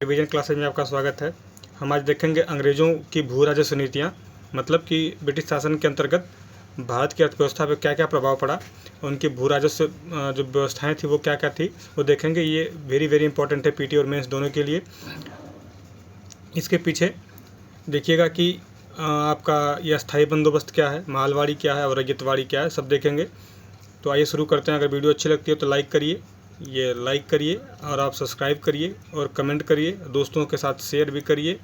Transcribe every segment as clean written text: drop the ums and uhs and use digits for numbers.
Revision classes में आपका स्वागत है। हम आज देखेंगे अंग्रेज़ों की भू राजस्व नीतियाँ, मतलब कि ब्रिटिश शासन के अंतर्गत भारत की अर्थव्यवस्था पर क्या क्या प्रभाव पड़ा, उनकी भू राजस्व जो व्यवस्थाएं थी वो क्या क्या थी वो देखेंगे। ये वेरी वेरी इंपॉर्टेंट है पीटी और मेंस दोनों के लिए। इसके पीछे देखिएगा कि आपका यह स्थायी बंदोबस्त क्या है, मालवाड़ी क्या है और रैयतवाड़ी क्या है, सब देखेंगे। तो आइए शुरू करते हैं। अगर वीडियो अच्छी लगती है तो लाइक करिए, ये लाइक करिए और आप सब्सक्राइब करिए और कमेंट करिए, दोस्तों के साथ शेयर भी करिए,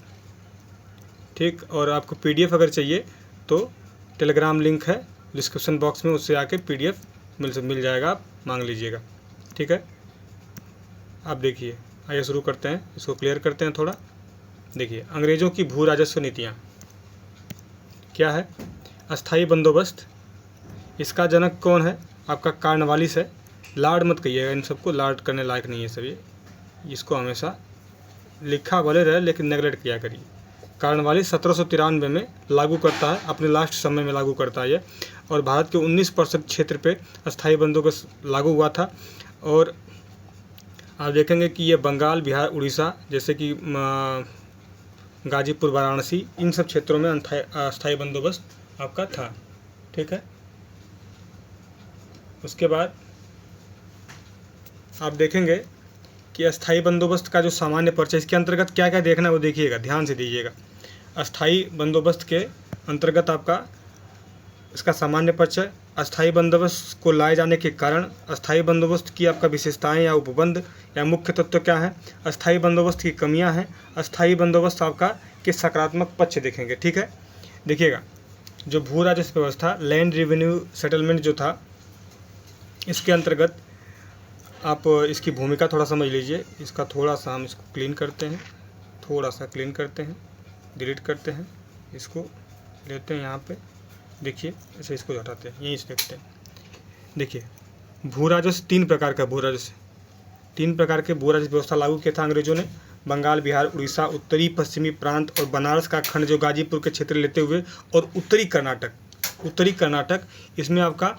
ठीक। और आपको पीडीएफ अगर चाहिए तो टेलीग्राम लिंक है डिस्क्रिप्शन बॉक्स में, उससे आके पीडीएफ मिल जाएगा, आप मांग लीजिएगा, ठीक है। आप देखिए, आइए शुरू करते हैं, इसको क्लियर करते हैं थोड़ा। देखिए, अंग्रेज़ों की भू राजस्व नीतियाँ क्या है। अस्थाई बंदोबस्त, इसका जनक कौन है? आपका कॉर्नवालिस है। लार्ड मत कहिएगा इन सबको, लार्ड करने लायक नहीं है सब ये, इसको हमेशा लिखा भले रहे लेकिन नेगलेक्ट किया करिए। कॉर्नवालिस 1793 में लागू करता है, अपने लास्ट समय में लागू करता है ये, और भारत के 19% क्षेत्र पे अस्थाई बंदोबस्त लागू हुआ था। और आप देखेंगे कि ये बंगाल, बिहार, उड़ीसा जैसे कि गाजीपुर, वाराणसी, इन सब क्षेत्रों में अस्थाई बंदोबस्त आपका था, ठीक है। उसके बाद आप देखेंगे कि अस्थाई बंदोबस्त का जो सामान्य परिचय, इसके अंतर्गत क्या क्या देखना है वो देखिएगा, ध्यान से दीजिएगा। अस्थाई बंदोबस्त के अंतर्गत आपका इसका सामान्य परिचय, अस्थाई बंदोबस्त को लाए जाने के कारण, अस्थाई बंदोबस्त की आपका विशेषताएं या उपबंध या मुख्य तत्व क्या है, अस्थाई बंदोबस्त की कमियां हैं, अस्थाई बंदोबस्त आपका के सकारात्मक पक्ष देखेंगे, ठीक है। देखिएगा, जो भू राजस्व व्यवस्था, लैंड रेवेन्यू सेटलमेंट जो था, इसके अंतर्गत आप इसकी भूमिका थोड़ा समझ लीजिए। इसका थोड़ा सा हम इसको क्लीन करते हैं, थोड़ा सा क्लीन करते हैं, डिलीट करते हैं, इसको लेते हैं यहाँ पे, देखिए ऐसे इसको हटाते हैं, यहीं से देखते हैं। देखिए, भू राजस्व तीन प्रकार का भू राजस्व व्यवस्था लागू किया था अंग्रेजों ने। बंगाल, बिहार, उड़ीसा, उत्तरी पश्चिमी प्रांत और बनारस का खंड जो गाजीपुर के क्षेत्र लेते हुए, और उत्तरी कर्नाटक, इसमें आपका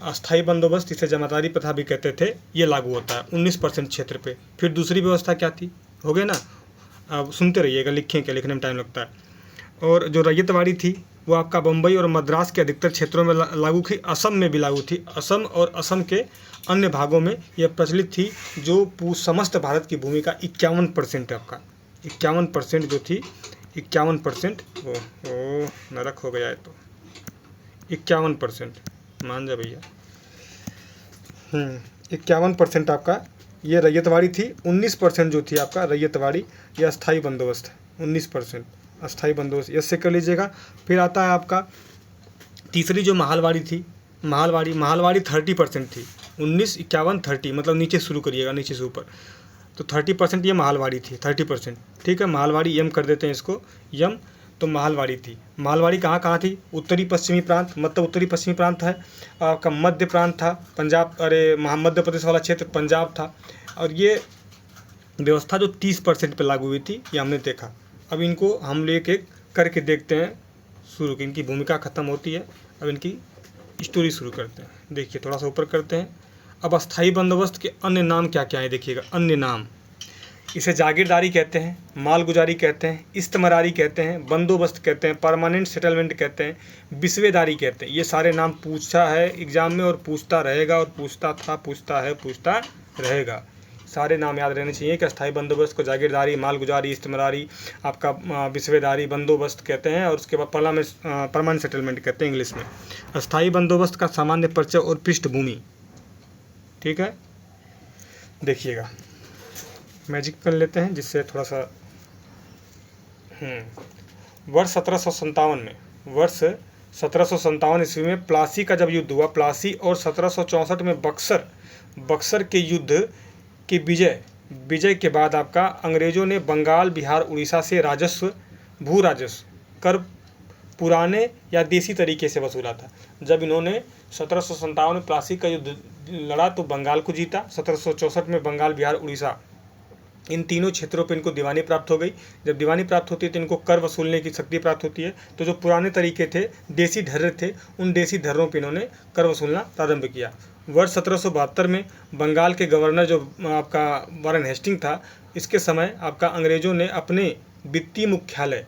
अस्थाई बंदोबस्त, इसे जमादारी प्रथा भी कहते थे, ये लागू होता है 19% क्षेत्र पे। फिर दूसरी व्यवस्था क्या थी, हो गए ना, अब सुनते रहिएगा, लिखें क्या, लिखने में टाइम लगता है। और जो रैयतवाड़ी थी वो आपका बम्बई और मद्रास के अधिकतर क्षेत्रों में लागू थी, असम में भी लागू थी। असम और असम के अन्य भागों में यह प्रचलित थी। जो समस्त भारत की भूमि का 51% है आपका, 51% जो थी, 51%, ओ नरक हो गया है तो 51%, मान जा भैया, 51% आपका ये रैयतवाड़ी थी। 19% जो थी आपका रैयतवाड़ी, यह अस्थाई बंदोबस्त है। 19% अस्थाई बंदोबस्त, इससे कर लीजिएगा। फिर आता है आपका तीसरी जो माहलवाड़ी थी, माहलवाड़ी 30% थी। 19, 51, 30, मतलब नीचे शुरू करिएगा, नीचे से ऊपर, तो 30% ये माहलवाड़ी थी, 30%, ठीक है। माहलवाड़ी यम कर देते हैं इसको, यम, तो माहलवाड़ी थी। माहलवाड़ी कहाँ कहाँ थी? उत्तरी पश्चिमी प्रांत, मतलब उत्तरी पश्चिमी प्रांत है आपका, मध्य प्रांत था, पंजाब, मध्य प्रदेश वाला क्षेत्र पंजाब था। और ये व्यवस्था जो 30% पे लागू हुई थी, ये हमने देखा। अब इनको हम लेके करके देखते हैं शुरू, की इनकी भूमिका खत्म होती है, अब इनकी स्टोरी शुरू करते हैं। देखिए, थोड़ा सा ऊपर करते हैं। अब अस्थाई बंदोबस्त के अन्य नाम क्या क्या है देखिएगा, अन्य नाम, इसे जागीरदारी कहते हैं, मालगुजारी कहते हैं, इस्तमरारी कहते हैं, बंदोबस्त कहते हैं, परमानेंट सेटलमेंट कहते हैं, बिस्वेदारी कहते हैं। ये सारे नाम पूछा है एग्जाम में और पूछता रहेगा, और पूछता था, पूछता है, पूछता रहेगा। सारे नाम याद रहने चाहिए कि अस्थाई बंदोबस्त को जागीरदारी, मालगुजारी, इस्तमरारी, आपका बिस्वेदारी, बंदोबस्त कहते हैं, और उसके बाद परमानेंट सेटलमेंट कहते हैं इंग्लिश में। अस्थाई बंदोबस्त का सामान्य परिचय और पृष्ठभूमि, ठीक है। देखिएगा, मैजिक पेन लेते हैं जिससे थोड़ा सा वर्ष 1757 ईस्वी में प्लासी का जब युद्ध हुआ, प्लासी, और 1764 में बक्सर के युद्ध की विजय के बाद आपका अंग्रेजों ने बंगाल, बिहार, उड़ीसा से भू राजस्व कर पुराने या देसी तरीके से वसूला था। जब इन्होंने 1757 में प्लासी का युद्ध लड़ा तो बंगाल को जीता, 1764 में बंगाल, बिहार, उड़ीसा इन तीनों क्षेत्रों पे इनको दीवानी प्राप्त हो गई। जब दीवानी प्राप्त होती है तो इनको कर वसूलने की शक्ति प्राप्त होती है। तो जो पुराने तरीके थे, देसी ढर्रे थे, उन देसी ढर्रों पे इन्होंने कर वसूलना प्रारंभ किया। वर्ष 1772 में बंगाल के गवर्नर जो आपका वारेन हेस्टिंग था, इसके समय आपका अंग्रेज़ों ने अपने वित्तीय मुख्यालय,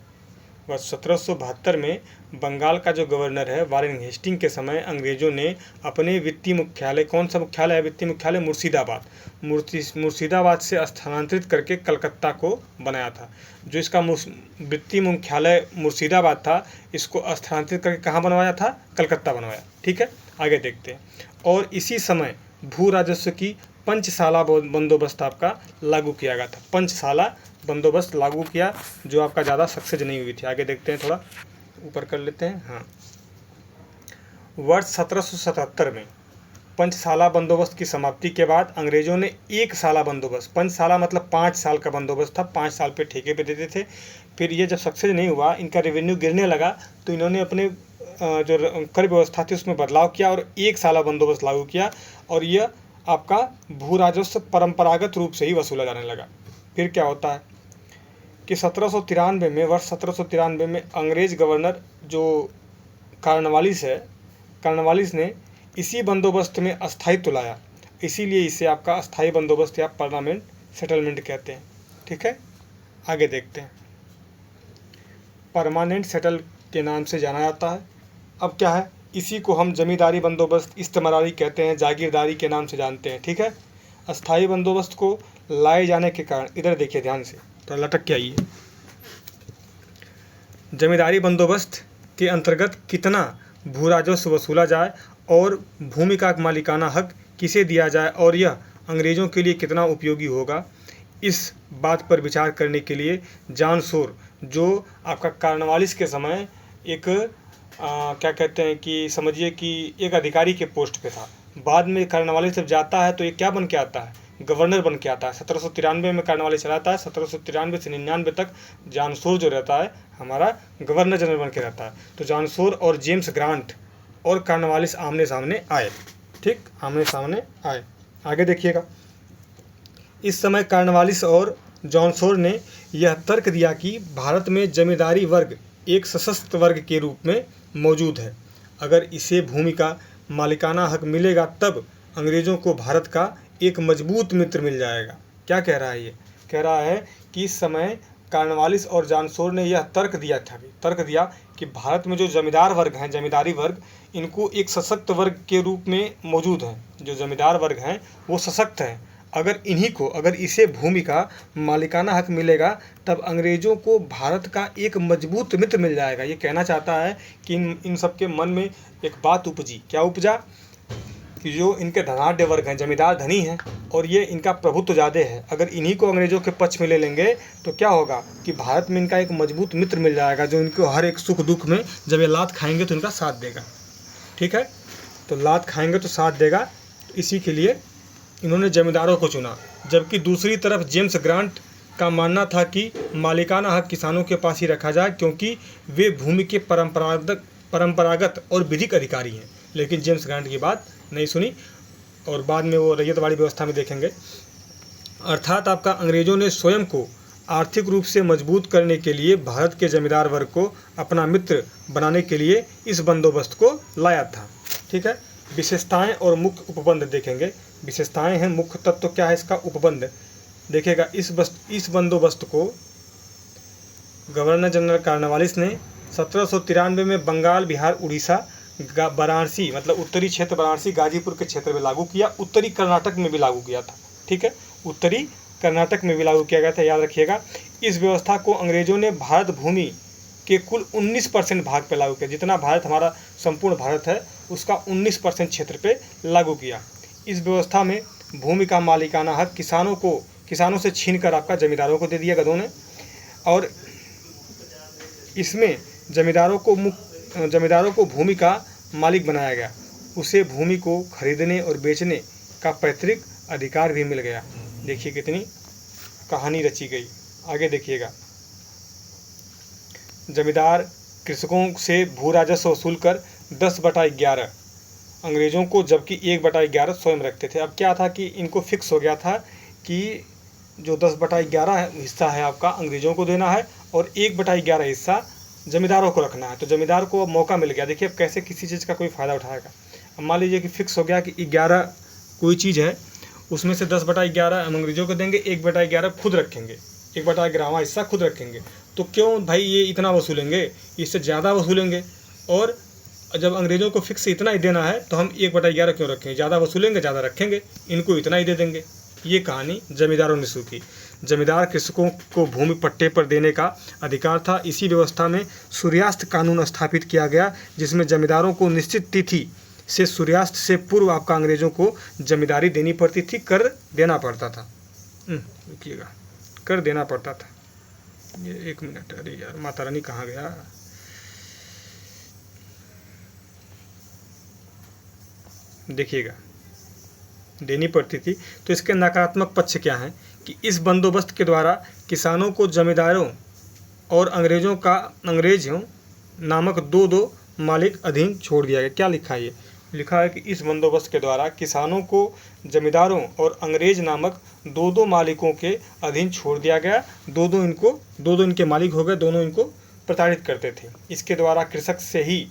वर्ष 1772 में बंगाल का जो गवर्नर है वारेन हेस्टिंग के समय अंग्रेज़ों ने अपने वित्तीय मुख्यालय, कौन सा मुख्यालय है वित्तीय मुख्यालय, मुर्शिदाबाद, मुर्शिदाबाद से स्थानांतरित करके कलकत्ता को बनाया था। जो इसका वित्तीय मुख्यालय मुर्शिदाबाद था, इसको स्थानांतरित करके कहाँ बनवाया था, कलकत्ता बनवाया। ठीक है, आगे देखते हैं। और इसी समय भू राजस्व की पंचशाला बंदोबस्त आपका लागू किया गया था। पंचशाला बंदोबस्त लागू किया, जो आपका ज़्यादा सक्सेस नहीं हुई थी। आगे देखते हैं, थोड़ा ऊपर कर लेते हैं। हाँ, वर्ष 1777 में पंचशाला बंदोबस्त की समाप्ति के बाद अंग्रेज़ों ने एक साला बंदोबस्त, पंचशाला मतलब 5 साल का बंदोबस्त था, 5 साल पे ठेके पे देते थे। फिर ये जब सक्सेस नहीं हुआ, इनका रेवेन्यू गिरने लगा, तो इन्होंने अपने जो कर व्यवस्था थी उसमें बदलाव किया और एक साला बंदोबस्त लागू किया। और यह आपका भू राजस्व परंपरागत रूप से ही वसूला जाने लगा। फिर क्या होता है कि 1793 में, वर्ष 1793 में अंग्रेज गवर्नर जो कॉर्नवालिस है, कॉर्नवालिस ने इसी बंदोबस्त में अस्थायित्व लाया। इसीलिए इसे आपका अस्थायी बंदोबस्त या परमानेंट सेटलमेंट कहते हैं। ठीक है, आगे देखते हैं। परमानेंट सेटल के नाम से जाना जाता है। अब क्या है, इसी को हम जमींदारी बंदोबस्त, इस्तेमारी कहते हैं, जागीरदारी के नाम से जानते हैं। ठीक है, अस्थायी बंदोबस्त को लाए जाने के कारण, इधर देखिए ध्यान से, तो लटक के आइए। जमींदारी बंदोबस्त के अंतर्गत कितना भू राजस्व वसूला जाए और भूमि का मालिकाना हक किसे दिया जाए और यह अंग्रेज़ों के लिए कितना उपयोगी होगा, इस बात पर विचार करने के लिए जॉन शोर, जो आपका कॉर्नवालिस के समय एक क्या कहते हैं कि समझिए कि एक अधिकारी के पोस्ट पे था। बाद में कॉर्नवालिस जब जाता है तो ये क्या बन के आता है, गवर्नर बन के आता है। 1793 में कॉर्नवालिस चलाता है, 1793 से 99 तक जॉन शोर जो रहता है हमारा गवर्नर जनरल बन के रहता है। तो जॉन शोर और जेम्स ग्रांट और कॉर्नवालिस आमने सामने आए। ठीक, आमने सामने आए। आगे देखिएगा, इस समय कॉर्नवालिस और जॉन शोर ने यह तर्क दिया कि भारत में जमींदारी वर्ग एक सशक्त वर्ग के रूप में मौजूद है। अगर इसे भूमि का मालिकाना हक मिलेगा तब अंग्रेज़ों को भारत का एक मजबूत मित्र मिल जाएगा। क्या कह रहा है ये, कह रहा है कि इस समय कॉर्नवालिस और जॉन शोर ने यह तर्क दिया कि भारत में जो जमींदार वर्ग हैं, जमींदारी वर्ग, इनको एक सशक्त वर्ग के रूप में मौजूद हैं। जो जमींदार वर्ग हैं वो सशक्त हैं। अगर इसे भूमि का मालिकाना हक मिलेगा तब अंग्रेज़ों को भारत का एक मजबूत मित्र मिल जाएगा। ये कहना चाहता है कि इन सब के मन में एक बात उपजी। क्या उपजा कि जो इनके धनाढ्य वर्ग हैं, जमींदार धनी हैं और ये इनका प्रभुत्व ज़्यादा है, अगर इन्हीं को अंग्रेज़ों के पक्ष में ले लेंगे तो क्या होगा कि भारत में इनका एक मजबूत मित्र मिल जाएगा, जो इनको हर एक सुख दुख में जब ये लात खाएंगे तो इनका साथ देगा। ठीक है, तो लात खाएंगे तो साथ देगा, तो इसी के लिए इन्होंने जमींदारों को चुना। जबकि दूसरी तरफ जेम्स ग्रांट का मानना था कि मालिकाना हक किसानों के पास ही रखा जाए, क्योंकि वे भूमि के परंपरागत और विधिक अधिकारी हैं। लेकिन जेम्स ग्रांट की बात नहीं सुनी और बाद में वो रैयतवाड़ी व्यवस्था में देखेंगे। अर्थात आपका अंग्रेज़ों ने स्वयं को आर्थिक रूप से मजबूत करने के लिए भारत के जमींदार वर्ग को अपना मित्र बनाने के लिए इस बंदोबस्त को लाया था। ठीक है, विशेषताएं और मुख्य उपबंध देखेंगे। विशेषताएं हैं, मुख्य तत्व क्या है इसका, उपबंध देखिएगा। इस बंदोबस्त को गवर्नर जनरल कॉर्नवालिस ने 1793 में बंगाल, बिहार, उड़ीसा, वाराणसी मतलब उत्तरी क्षेत्र वाराणसी, गाजीपुर के क्षेत्र में लागू किया। उत्तरी कर्नाटक में भी लागू किया था। ठीक है, उत्तरी कर्नाटक में भी लागू किया गया था, याद रखिएगा। इस व्यवस्था को अंग्रेज़ों ने भारत भूमि के कुल 19% भाग पर लागू किया। जितना भारत हमारा संपूर्ण भारत है उसका 19% क्षेत्र पे लागू किया। इस व्यवस्था में भूमि का मालिकाना हक किसानों से छीनकर आपका जमींदारों को दे दिया गधों ने, और इसमें जमींदारों को भूमि का मालिक बनाया गया। उसे भूमि को खरीदने और बेचने का पैतृक अधिकार भी मिल गया। देखिए कितनी कहानी रची गई। आगे देखिएगा, जमींदार कृषकों से भू राजस्व वसूल कर 10/11 अंग्रेज़ों को, जबकि 1/11 स्वयं रखते थे। अब क्या था कि इनको फिक्स हो गया था कि जो 10/11 हिस्सा है आपका अंग्रेज़ों को देना है और 1/11 हिस्सा ज़मींदारों को रखना है। तो ज़मींदार को अब मौका मिल गया। देखिए अब कैसे किसी चीज़ का कोई फ़ायदा उठाएगा। अब मान लीजिए कि फिक्स हो गया कि 11 कोई चीज़ है, उसमें से 10/11 हम अंग्रेज़ों को देंगे, 1/11 खुद रखेंगे, 1/11वां हिस्सा खुद रखेंगे। तो क्यों भाई ये इतना वसूलेंगे, इससे ज़्यादा वसूलेंगे। और जब अंग्रेज़ों को फिक्स इतना ही देना है तो हम 1/11 क्यों रखेंगे, ज़्यादा वसूलेंगे, ज़्यादा रखेंगे, इनको इतना ही दे देंगे। ये कहानी जमींदारों ने शुरू की। जमींदार कृषकों को भूमि पट्टे पर देने का अधिकार था। इसी व्यवस्था में सूर्यास्त कानून स्थापित किया गया, जिसमें जमींदारों को निश्चित तिथि से सूर्यास्त से पूर्व आपका अंग्रेज़ों को जमींदारी देनी पड़ती थी, कर देना पड़ता था। रुकिएगा, कर देना पड़ता था। ये 1 मिनट, अरे यार माता रानी कहाँ गया। देखिएगा, देनी पड़ती थी। तो इसके नकारात्मक पक्ष क्या हैं कि इस बंदोबस्त के द्वारा किसानों को जमींदारों और अंग्रेजों नामक दो मालिक अधीन छोड़ दिया गया। क्या लिखा है ये? लिखा है कि इस बंदोबस्त के द्वारा किसानों को जमींदारों और अंग्रेज नामक दो मालिकों के अधीन छोड़ दिया गया। दो इनके मालिक हो गए, दोनों इनको प्रताड़ित करते थे। इसके द्वारा कृषक से ही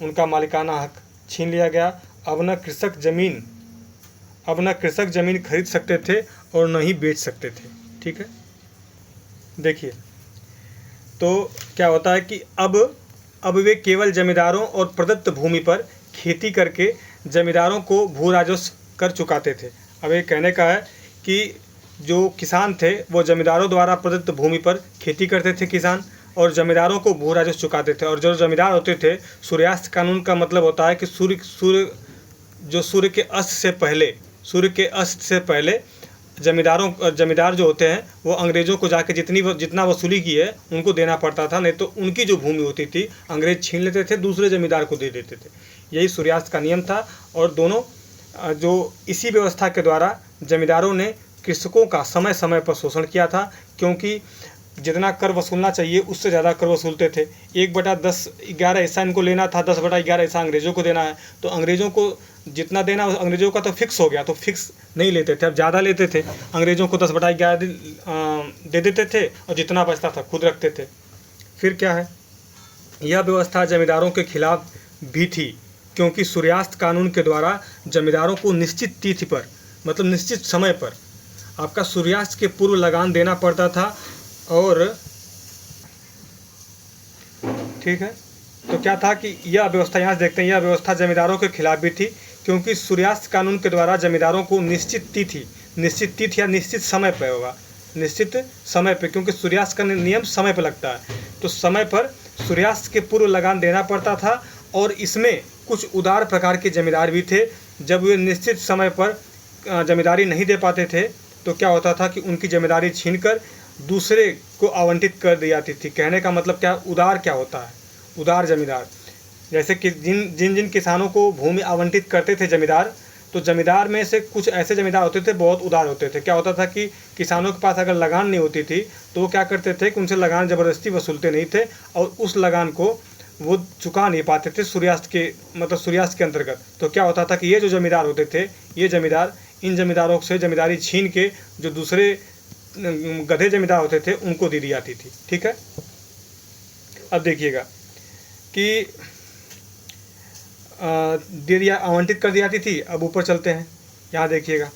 उनका मालिकाना हक छीन लिया गया। अब न कृषक ज़मीन खरीद सकते थे और न ही बेच सकते थे। ठीक है, देखिए तो क्या होता है कि अब वे केवल जमींदारों और प्रदत्त भूमि पर खेती करके जमींदारों को भू राजस्व कर चुकाते थे। अब ये कहने का है कि जो किसान थे वो जमींदारों द्वारा प्रदत्त भूमि पर खेती करते थे किसान, और जमींदारों को भू राजस्व चुकाते थे। और जो जमींदार होते थे, सूर्यास्त कानून का मतलब होता है कि सूर्य के अस्त से पहले जमींदार जो होते हैं वो अंग्रेज़ों को जाके जितना वसूली की है उनको देना पड़ता था, नहीं तो उनकी जो भूमि होती थी अंग्रेज छीन लेते थे, दूसरे जमींदार को दे देते थे। यही सूर्यास्त का नियम था। और दोनों जो इसी व्यवस्था के द्वारा जमींदारों ने कृषकों का समय समय पर शोषण किया था, क्योंकि जितना कर वसूलना चाहिए उससे ज़्यादा कर वसूलते थे। 1/11 हिस्सा इनको लेना था, 10/11 हिस्सा अंग्रेज़ों को देना है। तो अंग्रेज़ों को जितना देना, अंग्रेज़ों का तो फिक्स हो गया, तो फिक्स नहीं लेते थे, अब ज़्यादा लेते थे। अंग्रेज़ों को 10/11 दे देते थे और जितना बचता था खुद रखते थे। फिर क्या है, यह व्यवस्था जमींदारों के खिलाफ भी थी, क्योंकि सूर्यास्त कानून के द्वारा जमींदारों को निश्चित तिथि पर, मतलब निश्चित समय पर आपका सूर्यास्त के पूर्व लगान देना पड़ता था। और ठीक है, तो क्या था कि यह व्यवस्था, यहाँ से देखते हैं, यह व्यवस्था जमींदारों के खिलाफ भी थी, क्योंकि सूर्यास्त कानून के द्वारा जमींदारों को निश्चित तिथि या निश्चित समय पर होगा, निश्चित समय पे, क्योंकि सूर्यास्त का नियम समय पर लगता है, तो समय पर सूर्यास्त के पूर्व लगान देना पड़ता था। और इसमें कुछ उदार प्रकार के जमींदार भी थे। जब वे निश्चित समय पर जमींदारी नहीं दे पाते थे तो क्या होता था कि उनकी जमींदारी छीनकर दूसरे को आवंटित कर दी जाती थी। कहने का मतलब क्या, उदार क्या होता है, उदार जमींदार, जैसे कि जिन किसानों को भूमि आवंटित करते थे जमींदार, तो जमींदार में से कुछ ऐसे जमींदार होते थे बहुत उदार होते थे। क्या होता था कि किसानों के पास अगर लगान नहीं होती थी तो वो क्या करते थे कि उनसे लगान ज़बरदस्ती वसूलते नहीं थे, और उस लगान को वो चुका नहीं पाते थे सूर्यास्त के अंतर्गत। तो क्या होता था कि ये जो जमींदार होते थे, ये जमींदार इन जमींदारों से जमींदारी छीन के जो दूसरे गधे जमींदार होते थे उनको दे दी जाती थी। ठीक है, अब देखिएगा कि आवंटित कर दी जाती थी। अब ऊपर चलते हैं, यहाँ देखिएगा,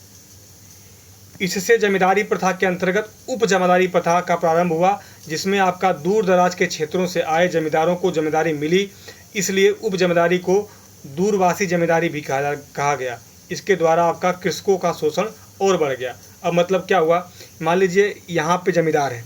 इससे जमींदारी प्रथा के अंतर्गत उप जमींदारी प्रथा का प्रारंभ हुआ, जिसमें आपका दूर दराज के क्षेत्रों से आए जमींदारों को जमींदारी मिली, इसलिए उप जमींदारी को दूरवासी जमींदारी भी कहा गया। इसके द्वारा आपका कृषकों का शोषण और बढ़ गया। अब मतलब क्या हुआ, मान लीजिए यहाँ पे जमींदार है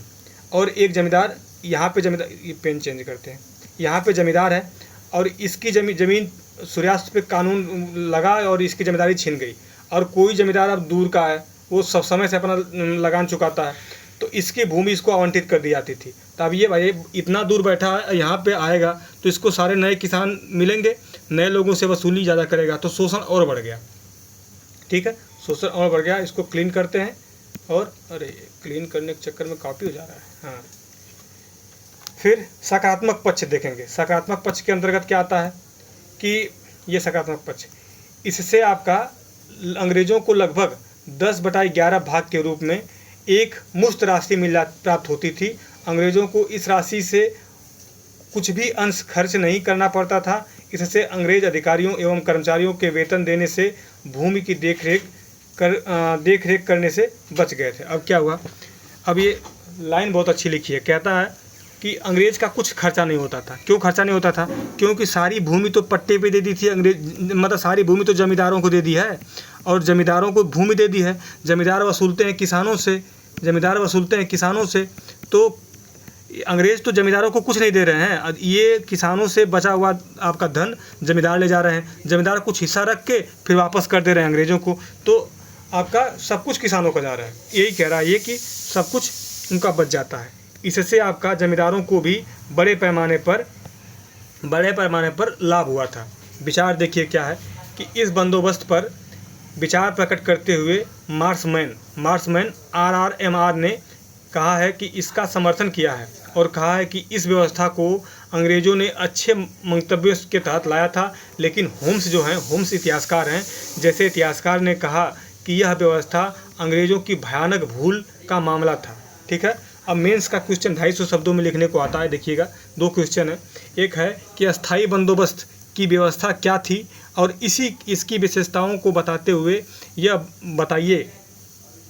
और एक जमींदार यहाँ पे ये पेन चेंज करते हैं, यहाँ पे जमींदार है और इसकी ज़मीन सूर्यास्त पे कानून लगा और इसकी जमींदारी छीन गई, और कोई जमींदार अब दूर का है, वो सब समय से अपना लगान चुकाता है, तो इसकी भूमि इसको आवंटित कर दी जाती थी। तो अब ये भाई इतना दूर बैठा है, यहाँ पे आएगा तो इसको सारे नए किसान मिलेंगे, नए लोगों से वसूली ज़्यादा करेगा, तो शोषण और बढ़ गया। ठीक है, शोषण और बढ़ गया। इसको क्लीन करते हैं, और अरे क्लीन करने के चक्कर में कॉपी हो जा रहा है। हाँ, फिर सकारात्मक पक्ष देखेंगे। सकारात्मक पक्ष के अंतर्गत क्या आता है कि ये सकारात्मक पक्ष, इससे आपका अंग्रेज़ों को लगभग 10/11 भाग के रूप में एक मुफ्त राशि प्राप्त होती थी। अंग्रेज़ों को इस राशि से कुछ भी अंश खर्च नहीं करना पड़ता था। इससे अंग्रेज अधिकारियों एवं कर्मचारियों के वेतन देने से भूमि की देखरेख करने से बच गए थे। अब क्या हुआ, अब ये लाइन बहुत अच्छी लिखी है, कहता है कि अंग्रेज़ का कुछ खर्चा नहीं होता था। क्यों खर्चा नहीं होता था? क्योंकि सारी भूमि तो पट्टे पे दे दी थी अंग्रेज, मतलब सारी भूमि तो ज़मींदारों को दे दी है, और ज़मींदारों को भूमि दे दी है। ज़मींदार वसूलते हैं किसानों से, तो अंग्रेज़ तो ज़मींदारों को कुछ नहीं दे रहे हैं। ये किसानों से बचा हुआ आपका धन ज़मींदार ले जा रहे हैं। ज़मींदार कुछ हिस्सा रख के फिर वापस कर दे रहे हैं अंग्रेज़ों को, तो आपका सब कुछ किसानों का जा रहा है। यही कह रहा है ये कि सब कुछ उनका बच जाता है। इससे आपका ज़मींदारों को भी बड़े पैमाने पर लाभ हुआ था। विचार देखिए क्या है कि इस बंदोबस्त पर विचार प्रकट करते हुए मार्शमैन RRMR ने कहा है कि इसका समर्थन किया है और कहा है कि इस व्यवस्था को अंग्रेज़ों ने अच्छे मंतव्यों के तहत लाया था, लेकिन होम्स इतिहासकार हैं, जैसे इतिहासकार ने कहा कि यह व्यवस्था अंग्रेज़ों की भयानक भूल का मामला था। ठीक है, अब मेंस का क्वेश्चन 250 शब्दों में लिखने को आता है। देखिएगा, 2 क्वेश्चन है। एक है कि अस्थायी बंदोबस्त की व्यवस्था क्या थी, और इसकी विशेषताओं को बताते हुए यह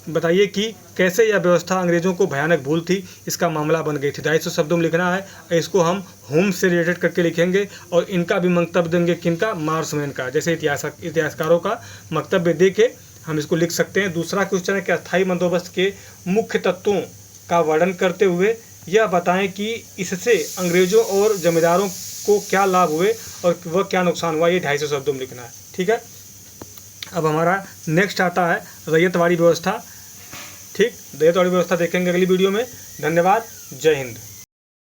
बताइए कि कैसे यह व्यवस्था अंग्रेज़ों को भयानक भूल थी, इसका मामला बन गई थी। 250 शब्दों में लिखना है। इसको हम होम्स से रिलेटेड करके लिखेंगे और इनका भी मंतव्य देंगे, किनका? मार्शमैन का। जैसे इतिहासकारों का मंतव्य दे के हम इसको लिख सकते हैं। दूसरा क्वेश्चन है कि अस्थायी बंदोबस्त के मुख्य तत्वों का वर्णन करते हुए यह बताएं कि इससे अंग्रेज़ों और ज़मींदारों को क्या लाभ हुए और वह क्या नुकसान हुआ। ये 250 शब्दों में लिखना है। ठीक है, अब हमारा नेक्स्ट आता है रैयतवाड़ी व्यवस्था। ठीक, रैयतवाड़ी व्यवस्था देखेंगे अगली वीडियो में। धन्यवाद, जय हिंद।